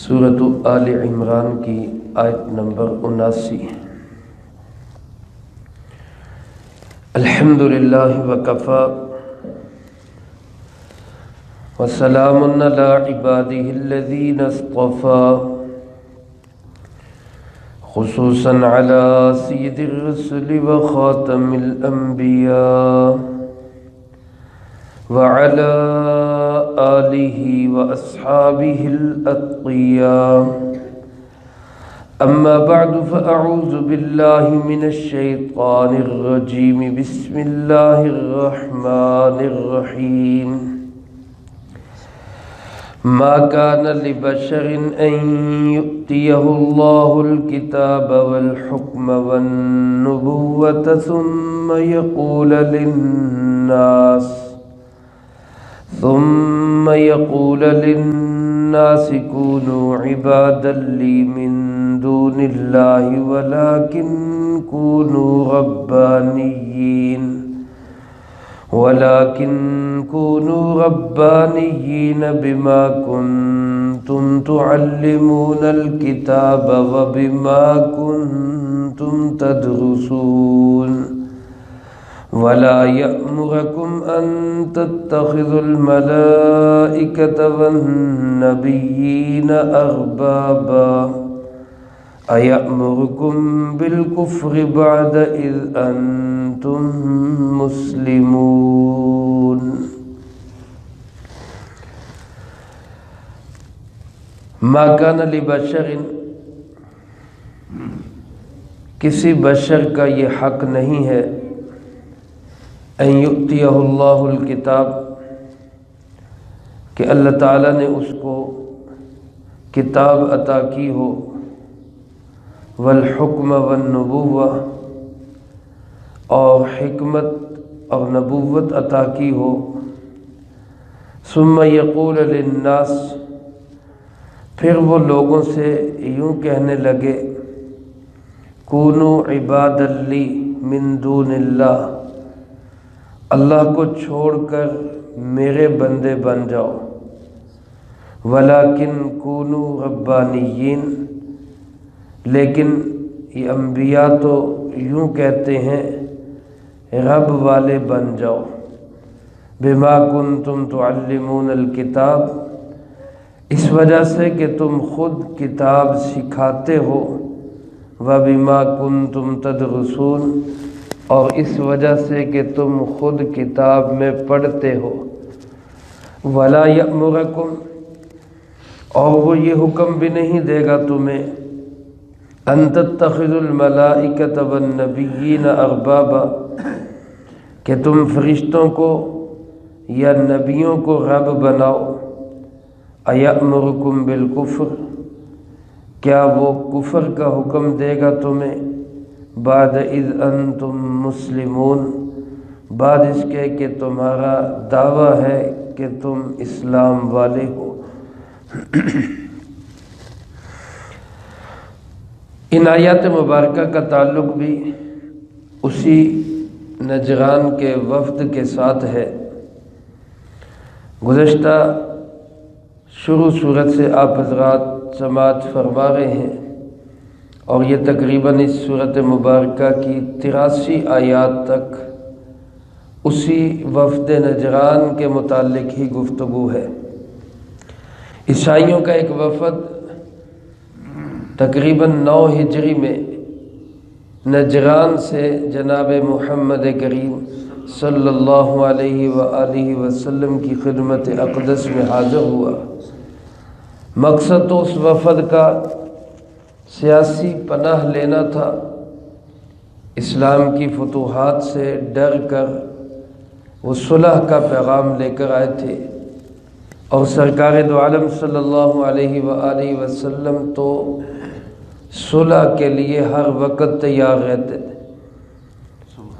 سورۃ آل عمران کی آیت نمبر 79۔ الحمدللہ وکفی وسلام علی عبادہ الذین اصطفی، خصوصا علی سید الرسل وخاتم الانبیاء وعلى آلہ واصحابہ الاتقیاء، اما بعد فاعوذ باللہ من الشیطان الرجیم، بسم اللہ الرحمن الرحیم۔ ما كان لبشر أن يؤتيه الله الكتاب والحكم والنبوة ثم يقول للناس كونوا عبادا لي من دون الله ولكن كونوا ربانيين بما كنتم تعلمون الكتاب وبما كنتم تدرسون، ولا يأمركم أن تتخذوا الملائكة والنبيين أربابا، أيأمركم بالكفر بعد إذ أنتم مسلمون۔ ما كان لبشر، کسی بشر کا یہ حق نہیں ہے، ان یؤتیہ اللہ الکتاب، کہ اللہ تعالیٰ نے اس کو کتاب عطا کی ہو، والحکم والنبوہ، اور حکمت اور نبوت عطا کی ہو، ثم یقول للناس، پھر وہ لوگوں سے یوں کہنے لگے، کونوا عبادا لی من دون اللہ، اللہ کو چھوڑ کر میرے بندے بن جاؤ، ولیکن کونوا ربانیین، لیکن یہ انبیاء تو یوں کہتے ہیں رب والے بن جاؤ، بما کنتم تعلمون الکتاب، اس وجہ سے کہ تم خود کتاب سکھاتے ہو، وبما کنتم تدرسون، اور اس وجہ سے کہ تم خود کتاب میں پڑھتے ہو، ولا یأمرکم، اور وہ یہ حکم بھی نہیں دے گا تمہیں، ان تتخذوا الملائکۃ والنبیین اربابا، کہ تم فرشتوں کو یا نبیوں کو رب بناؤ، ایأمرکم بالکفر، کیا وہ کفر کا حکم دے گا تمہیں، بعد اذ انتم مسلمون، بعد اس کے کہ تمہارا دعویٰ ہے کہ تم اسلام والے ہو۔ ان آیات مبارکہ کا تعلق بھی اسی نجران کے وفد کے ساتھ ہے۔ گزشتہ شروع صورت سے آپ حضرات سماعت فرما رہے ہیں، اور یہ تقریباً اس صورت مبارکہ کی 83 آیات تک اسی وفد نجران کے متعلق ہی گفتگو ہے۔ عیسائیوں کا ایک وفد تقریباً 9 ہجری میں نجران سے جناب محمد کریم صلی اللہ علیہ وآلہ وسلم کی خدمت اقدس میں حاضر ہوا۔ مقصد تو اس وفد کا سیاسی پناہ لینا تھا، اسلام کی فتوحات سے ڈر کر وہ صلح کا پیغام لے کر آئے تھے، اور سرکار دو عالم صلی اللہ علیہ وآلہ وسلم تو صلح کے لیے ہر وقت تیار رہتے تھے۔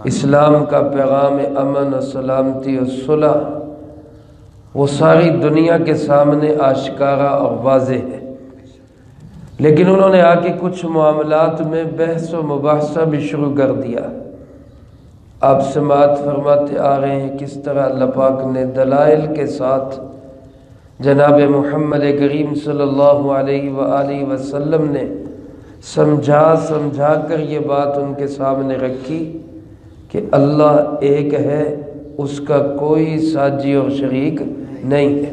اسلام کا پیغام امن و سلامتی اور صلح وہ ساری دنیا کے سامنے آشکارا اور واضح ہے، لیکن انہوں نے آ کے کچھ معاملات میں بحث و مباحثہ بھی شروع کر دیا۔ آپ سماعت فرماتے آ رہے ہیں کس طرح اللہ پاک نے دلائل کے ساتھ جناب محمد کریم صلی اللہ علیہ وآلہ وسلم نے سمجھا کر یہ بات ان کے سامنے رکھی کہ اللہ ایک ہے، اس کا کوئی ساجی اور شریک نہیں ہے،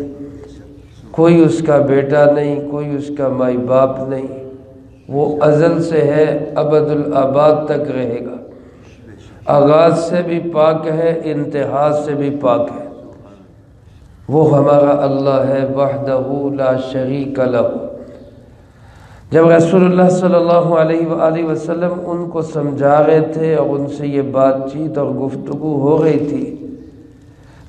کوئی اس کا بیٹا نہیں، کوئی اس کا مائی باپ نہیں، وہ ازل سے ہے، ابد الآباد تک رہے گا، آغاز سے بھی پاک ہے، انتہا سے بھی پاک ہے، وہ ہمارا اللہ ہے وحدہ لا شریک لہ۔ جب رسول اللہ صلی اللہ علیہ وآلہ وسلم ان کو سمجھا رہے تھے اور ان سے یہ بات چیت اور گفتگو ہو رہی تھی،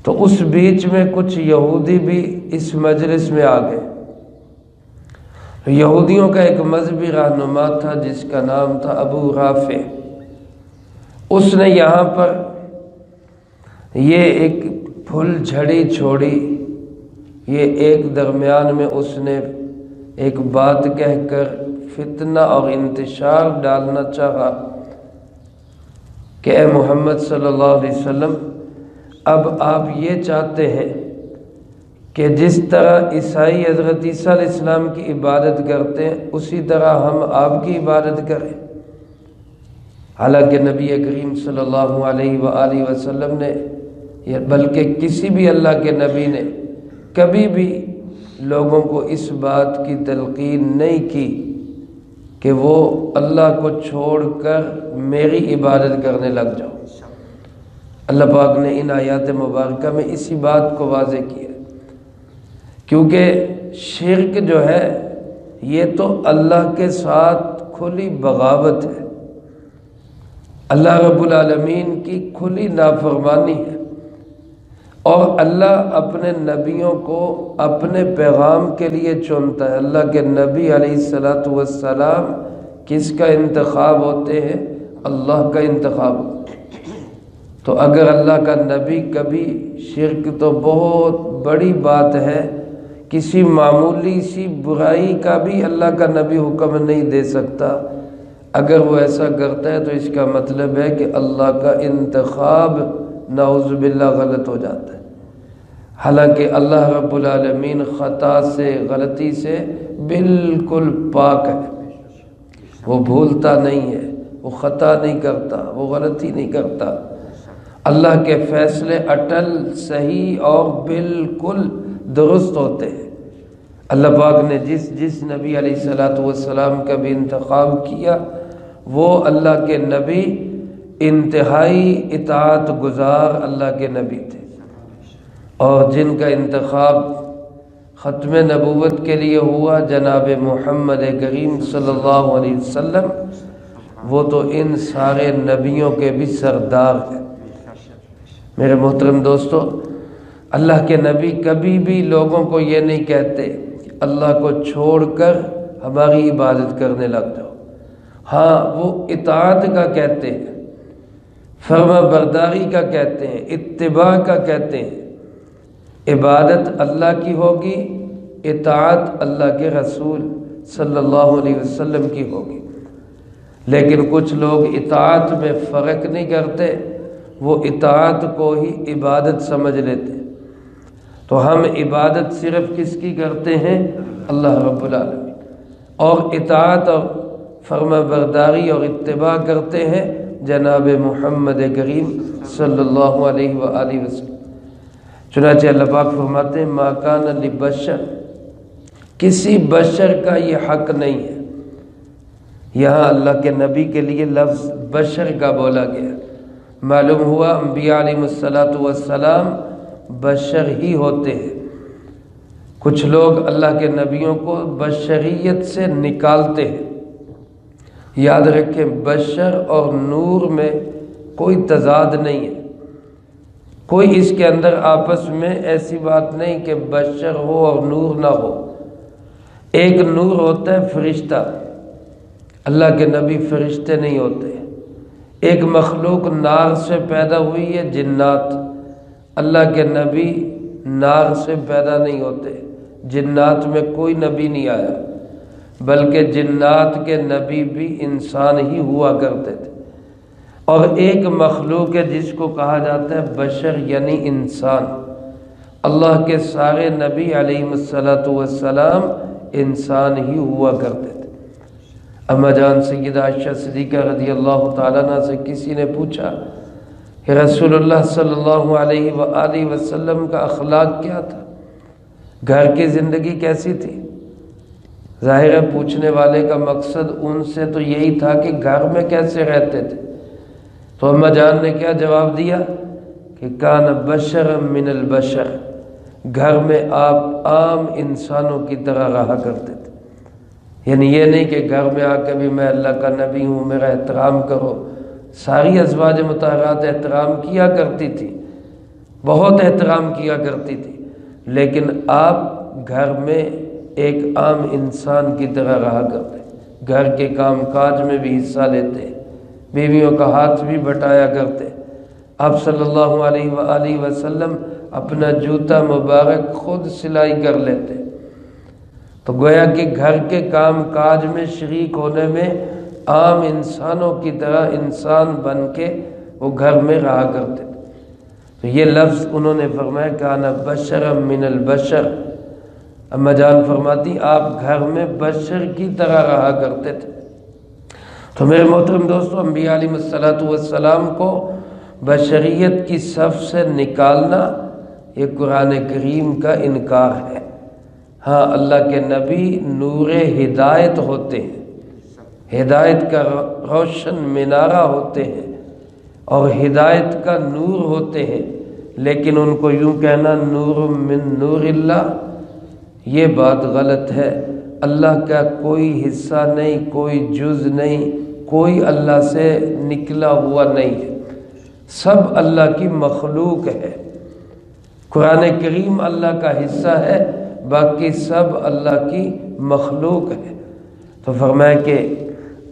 تو اس بیچ میں کچھ یہودی بھی اس مجلس میں آ گئے۔ یہودیوں کا ایک مذہبی رہنما تھا جس کا نام تھا ابو رافع۔ اس نے یہاں پر یہ ایک پھل جھڑی چھوڑی، یہ ایک درمیان میں اس نے ایک بات کہہ کر فتنہ اور انتشار ڈالنا چاہا کہ اے محمد صلی اللہ علیہ وسلم، اب آپ یہ چاہتے ہیں کہ جس طرح عیسائی حضرت عیسیٰ علیہ السلام کی عبادت کرتے ہیں اسی طرح ہم آپ کی عبادت کریں۔ حالانکہ نبی کریم صلی اللہ علیہ وآلہ وسلم نے بلکہ کسی بھی اللہ کے نبی نے کبھی بھی لوگوں کو اس بات کی تلقین نہیں کی کہ وہ اللہ کو چھوڑ کر میری عبادت کرنے لگ جاؤ۔ اللہ پاک نے ان آیات مبارکہ میں اسی بات کو واضح کیا، کیونکہ شرک جو ہے یہ تو اللہ کے ساتھ کھلی بغاوت ہے، اللہ رب العالمین کی کھلی نافرمانی ہے، اور اللہ اپنے نبیوں کو اپنے پیغام کے لیے چنتا ہے۔ اللہ کے نبی علیہ الصلاۃ والسلام کس کا انتخاب ہوتے ہیں؟ اللہ کا انتخاب۔ تو اگر اللہ کا نبی کبھی، شرک تو بہت بڑی بات ہے، کسی معمولی سی برائی کا بھی اللہ کا نبی حکم نہیں دے سکتا، اگر وہ ایسا کرتا ہے تو اس کا مطلب ہے کہ اللہ کا انتخاب نعوذ باللہ غلط ہو جاتا ہے۔ حالانکہ اللہ رب العالمین خطا سے، غلطی سے بالکل پاک ہے، وہ بھولتا نہیں ہے، وہ خطا نہیں کرتا، وہ غلطی نہیں کرتا۔ اللہ کے فیصلے اٹل، صحیح اور بالکل درست ہوتے ہیں۔ اللہ پاک نے جس نبی علیہ الصلاۃ والسلام کا بھی انتخاب کیا، وہ اللہ کے نبی انتہائی اطاعت گزار اللہ کے نبی تھے، اور جن کا انتخاب ختم نبوت کے لیے ہوا جناب محمد کریم صلی اللہ علیہ وسلم، وہ تو ان سارے نبیوں کے بھی سردار ہیں۔ میرے محترم دوستو، اللہ کے نبی کبھی بھی لوگوں کو یہ نہیں کہتے کہ اللہ کو چھوڑ کر ہماری عبادت کرنے لگ جاؤ۔ ہاں، وہ اطاعت کا کہتے ہیں، فرما برداری کا کہتے ہیں، اتباع کا کہتے ہیں۔ عبادت اللہ کی ہوگی، اطاعت اللہ کے رسول صلی اللہ علیہ وسلم کی ہوگی۔ لیکن کچھ لوگ اطاعت میں فرق نہیں کرتے، وہ اطاعت کو ہی عبادت سمجھ لیتے۔ تو ہم عبادت صرف کس کی کرتے ہیں؟ اللہ رب العالمین، اور اطاعت اور فرما برداری اور اتباع کرتے ہیں جناب محمد کریم صلی اللہ علیہ وآلہ وسلم۔ چنانچہ اللہ پاک فرماتے ہیں ما کان لبشر، کسی بشر کا یہ حق نہیں ہے۔ یہاں اللہ کے نبی کے لیے لفظ بشر کا بولا گیا، معلوم ہوا انبیاء علیہ الصلاۃ والسلام بشر ہی ہوتے ہیں۔ کچھ لوگ اللہ کے نبیوں کو بشریت سے نکالتے ہیں۔ یاد رکھیں، بشر اور نور میں کوئی تضاد نہیں ہے، کوئی اس کے اندر آپس میں ایسی بات نہیں کہ بشر ہو اور نور نہ ہو۔ ایک نور ہوتا ہے فرشتہ، اللہ کے نبی فرشتے نہیں ہوتے۔ ایک مخلوق نار سے پیدا ہوئی ہے، جنات، اللہ کے نبی نار سے پیدا نہیں ہوتے۔ جنات میں کوئی نبی نہیں آیا، بلکہ جنات کے نبی بھی انسان ہی ہوا کرتے تھے۔ اور ایک مخلوق ہے جس کو کہا جاتا ہے بشر، یعنی انسان۔ اللہ کے سارے نبی علیہ السلام انسان ہی ہوا کرتے تھے۔ اما جان سیدہ عائشہ صدیقہ رضی اللہ تعالیٰ عنہ سے کسی نے پوچھا کہ رسول اللہ صلی اللہ علیہ وآلہ وسلم کا اخلاق کیا تھا، گھر کی زندگی کیسی تھی؟ ظاہر ہے پوچھنے والے کا مقصد ان سے تو یہی تھا کہ گھر میں کیسے رہتے تھے۔ تو اما جان نے کیا جواب دیا کہ کان بشر من البشر، گھر میں آپ عام انسانوں کی طرح رہا کرتے تھے، یعنی یہ نہیں کہ گھر میں آ کے بھی میں اللہ کا نبی ہوں میرا احترام کرو۔ ساری ازواج مطہرات احترام کیا کرتی تھی، بہت احترام کیا کرتی تھی، لیکن آپ گھر میں ایک عام انسان کی طرح رہا کرتے، گھر کے کام کاج میں بھی حصہ لیتے، بیویوں کا ہاتھ بھی بٹایا کرتے۔ آپ صلی اللہ علیہ وآلہ وسلم اپنا جوتا مبارک خود سلائی کر لیتے۔ تو گویا کہ گھر کے کام کاج میں شریک ہونے میں عام انسانوں کی طرح انسان بن کے وہ گھر میں رہا کرتے تھے۔ تو یہ لفظ انہوں نے فرمایا کانا بشر من البشر۔ اما جان فرماتی آپ گھر میں بشر کی طرح رہا کرتے تھے۔ تو میرے محترم دوستو، انبیاء علیہ السلام کو بشریت کی صف سے نکالنا یہ قرآن کریم کا انکار ہے۔ ہاں، اللہ کے نبی نور ہدایت ہوتے ہیں، ہدایت کا روشن مینارہ ہوتے ہیں اور ہدایت کا نور ہوتے ہیں، لیکن ان کو یوں کہنا نور من نور اللہ، یہ بات غلط ہے۔ اللہ کا کوئی حصہ نہیں، کوئی جز نہیں، کوئی اللہ سے نکلا ہوا نہیں ہے، سب اللہ کی مخلوق ہے۔ قرآن کریم اللہ کا حصہ ہے، باقی سب اللہ کی مخلوق ہے۔ تو فرمایا کہ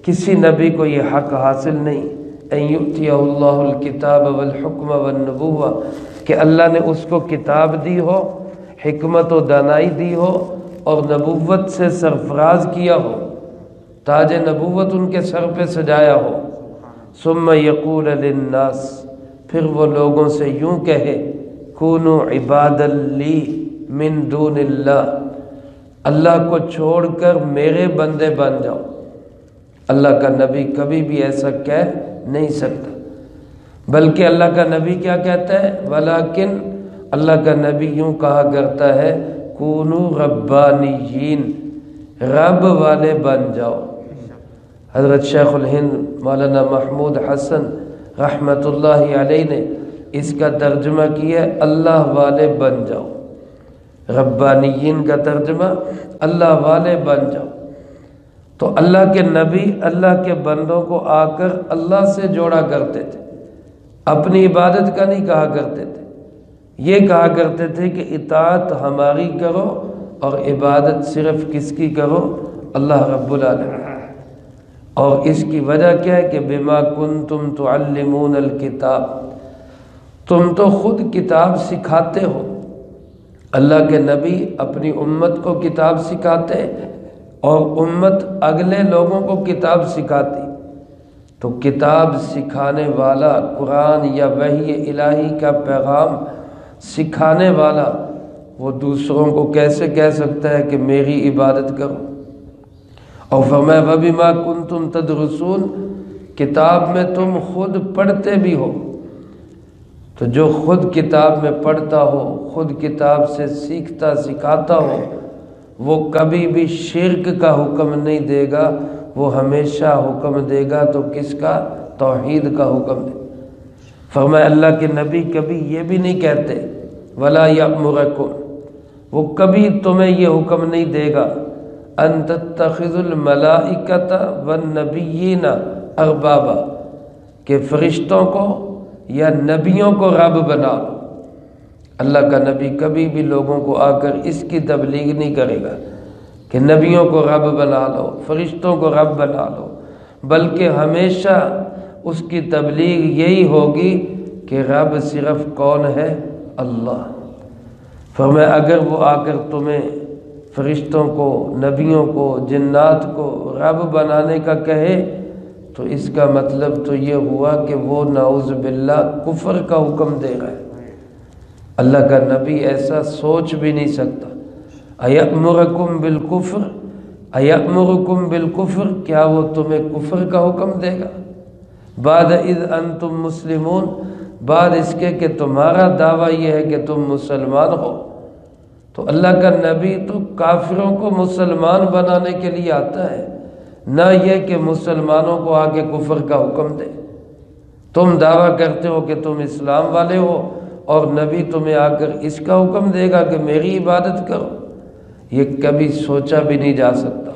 کسی نبی کو یہ حق حاصل نہیں ان یؤتیہ اللہ الکتاب والحکم والنبوہ، کہ اللہ نے اس کو کتاب دی ہو، حکمت و دانائی دی ہو اور نبوت سے سرفراز کیا ہو، تاج نبوت ان کے سر پہ سجایا ہو، ثم یقول للناس، پھر وہ لوگوں سے یوں کہے کونوا عبادا لی من دون اللہ، اللہ کو چھوڑ کر میرے بندے بن جاؤ۔ اللہ کا نبی کبھی بھی ایسا کہہ نہیں سکتا، بلکہ اللہ کا نبی کیا کہتا ہے؟ ولیکن اللہ کا نبی یوں کہا کرتا ہے کونوا ربانیین، رب والے بن جاؤ۔ حضرت شیخ الہند مولانا محمود حسن رحمۃ اللہ علیہ نے اس کا ترجمہ کیا ہے اللہ والے بن جاؤ، ربانیین کا ترجمہ اللہ والے بن جاؤ۔ تو اللہ کے نبی اللہ کے بندوں کو آ کر اللہ سے جوڑا کرتے تھے، اپنی عبادت کا نہیں کہا کرتے تھے، یہ کہا کرتے تھے کہ اطاعت ہماری کرو اور عبادت صرف کس کی کرو؟ اللہ رب العالمین۔ اور اس کی وجہ کیا ہے کہ بما کنتم تعلمون الکتاب، تم تو خود کتاب سکھاتے ہو۔ اللہ کے نبی اپنی امت کو کتاب سکھاتے اور امت اگلے لوگوں کو کتاب سکھاتی۔ تو کتاب سکھانے والا، قرآن یا وحی الہی کا پیغام سکھانے والا، وہ دوسروں کو کیسے کہہ سکتا ہے کہ میری عبادت کرو؟ اور فرمایا وَبِمَا كُنْتُمْ تَدْرُسُونَ، کتاب میں تم خود پڑھتے بھی ہو۔ تو جو خود کتاب میں پڑھتا ہو، خود کتاب سے سیکھتا سکھاتا ہو، وہ کبھی بھی شرک کا حکم نہیں دے گا، وہ ہمیشہ حکم دے گا تو کس کا؟ توحید کا حکم دے۔ فرمایا اللہ کے نبی کبھی یہ بھی نہیں کہتے وَلَا يَأْمُرَكُمْ، وہ کبھی تمہیں یہ حکم نہیں دے گا أَن تَتَّخِذُوا الْمَلَائِكَةَ وَالنَّبِيِّينَ أَرْبَابًا، کہ فرشتوں کو یا نبیوں کو رب بنا لو۔ اللہ کا نبی کبھی بھی لوگوں کو آ کر اس کی تبلیغ نہیں کرے گا کہ نبیوں کو رب بنا لو، فرشتوں کو رب بنا لو، بلکہ ہمیشہ اس کی تبلیغ یہی ہوگی کہ رب صرف کون ہے؟ اللہ۔ فرمایا اگر وہ آ کر تمہیں فرشتوں کو، نبیوں کو، جنات کو رب بنانے کا کہے تو اس کا مطلب تو یہ ہوا کہ وہ نعوذ باللہ کفر کا حکم دے رہا ہے۔ اللہ کا نبی ایسا سوچ بھی نہیں سکتا۔ ایأمرکم بالکفر، ایأمرکم بالکفر، کیا وہ تمہیں کفر کا حکم دے گا؟ بعد اذ انتم مسلمون، بعد اس کے کہ تمہارا دعویٰ یہ ہے کہ تم مسلمان ہو۔ تو اللہ کا نبی تو کافروں کو مسلمان بنانے کے لیے آتا ہے، نہ یہ کہ مسلمانوں کو آگے کفر کا حکم دے۔ تم دعویٰ کرتے ہو کہ تم اسلام والے ہو اور نبی تمہیں آ کر اس کا حکم دے گا کہ میری عبادت کرو، یہ کبھی سوچا بھی نہیں جا سکتا۔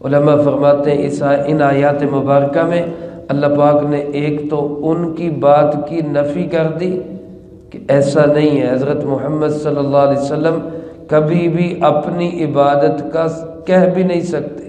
علماء فرماتے ہیں ان آیات مبارکہ میں اللہ پاک نے ایک تو ان کی بات کی نفی کر دی کہ ایسا نہیں ہے، حضرت محمد صلی اللہ علیہ وسلم کبھی بھی اپنی عبادت کا کہہ بھی نہیں سکتے۔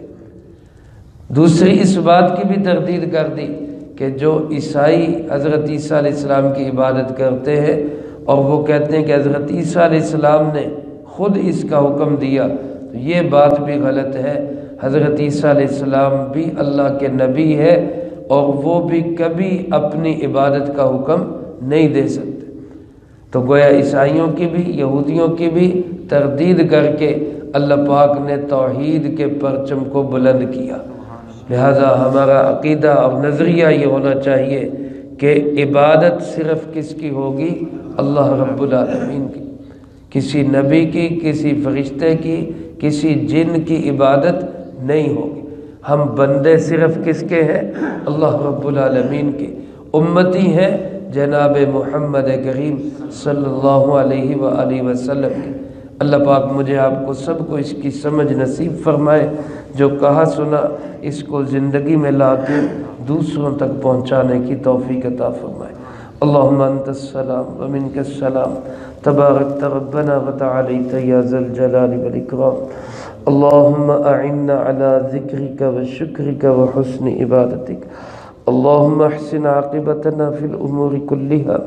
دوسری اس بات کی بھی تردید کر دی کہ جو عیسائی حضرت عیسیٰ علیہ السلام کی عبادت کرتے ہیں اور وہ کہتے ہیں کہ حضرت عیسیٰ علیہ السلام نے خود اس کا حکم دیا، تو یہ بات بھی غلط ہے۔ حضرت عیسیٰ علیہ السلام بھی اللہ کے نبی ہے اور وہ بھی کبھی اپنی عبادت کا حکم نہیں دے سکتے۔ تو گویا عیسائیوں کی بھی یہودیوں کی بھی تردید کر کے اللہ پاک نے توحید کے پرچم کو بلند کیا۔ لہذا ہمارا عقیدہ اور نظریہ یہ ہونا چاہیے کہ عبادت صرف کس کی ہوگی؟ اللہ رب العالمین کی، کسی نبی کی، کسی فرشتے کی، کسی جن کی عبادت نہیں ہوگی۔ ہم بندے صرف کس کے ہیں؟ اللہ رب العالمین کے، امتی ہیں جناب محمد کریم صلی اللہ علیہ وآلہ وسلم کی۔ اللہ پاک مجھے آپ کو سب کو اس کی سمجھ نصیب فرمائے، جو کہا سنا اس کو زندگی میں لا کے دوسروں تک پہنچانے کی توفیق عطا فرمائے۔ اللہم انت السلام ومنک السلام، تبارکت ربنا وتعالیت یا ذا الجلال والاکرام۔ اللہم اعنا علی ذکرک وشکرک وحسن عبادتک۔ اللہم احسن عاقبتنا فی الامور کلہا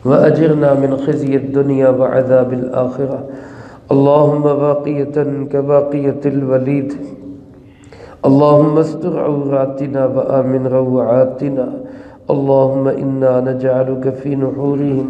وأجرنا من خزي الدنيا وعذاب الآخرة۔ اللهم باقية كباقية الوليد، اللهم استر عوراتنا وآمن روعاتنا، اللهم إنا نجعلك في نحورهم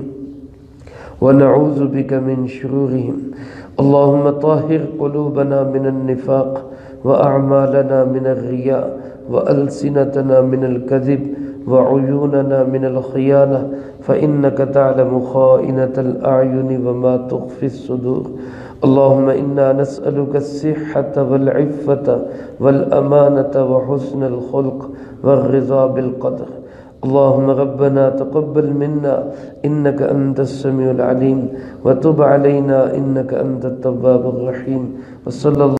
ونعوذ بك من شرورهم۔ اللهم طهر قلوبنا من النفاق وأعمالنا من الرياء وألسنتنا من الكذب وعيوننا من الخيانة، فإنك تعلم خائنة الأعين وما تخفي الصدور۔ اللهم إنا نسألك الصحة والعفة والأمانة وحسن الخلق والرضا بالقدر۔ اللهم ربنا تقبل منا إنك أنت السميع العليم وتب علينا إنك أنت التواب الرحيم، وصلى الله